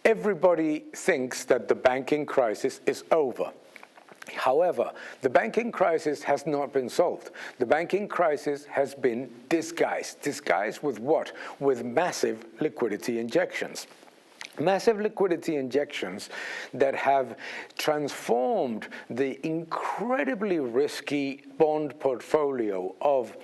Everybody thinks that the banking crisis is over. However, the banking crisis has not been solved. The banking crisis has been disguised. Disguised with what? With massive liquidity injections. Massive liquidity injections that have transformed the incredibly risky bond portfolio of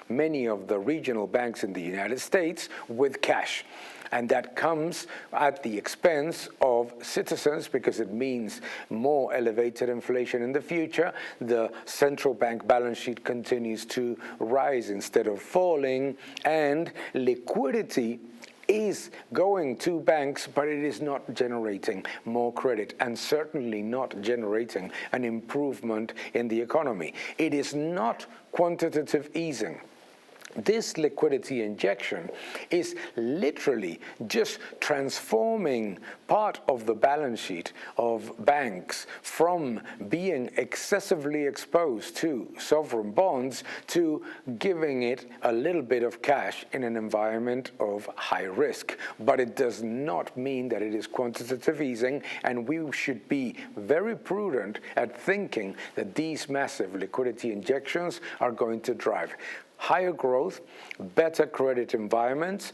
many of the regional banks in the United States with cash. And that comes at the expense of citizens because it means more elevated inflation in the future. The central bank balance sheet continues to rise instead of falling, and liquidity is going to banks, but it is not generating more credit and certainly not generating an improvement in the economy. It is not quantitative easing. This liquidity injection is literally just transforming part of the balance sheet of banks from being excessively exposed to sovereign bonds to giving it a little bit of cash in an environment of high risk. But it does not mean that it is quantitative easing, and we should be very prudent at thinking that these massive liquidity injections are going to drive higher growth, better credit environments,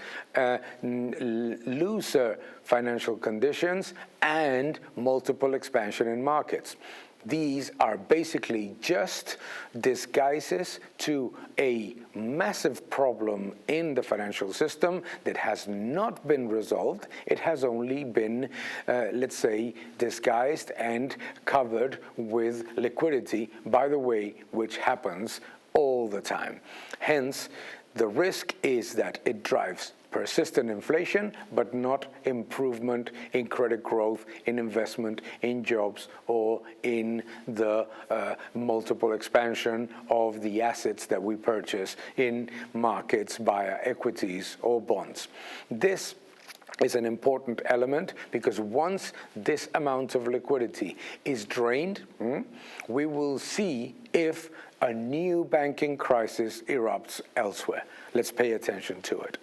looser financial conditions, and multiple expansion in markets. These are basically just disguises to a massive problem in the financial system that has not been resolved. It has only been, let's say, disguised and covered with liquidity, by the way, which happens all the time. Hence, the risk is that it drives persistent inflation, but not improvement in credit growth, in investment, in jobs, or in the multiple expansion of the assets that we purchase in markets via equities or bonds. This is an important element because once this amount of liquidity is drained, we will see if a new banking crisis erupts elsewhere. Let's pay attention to it.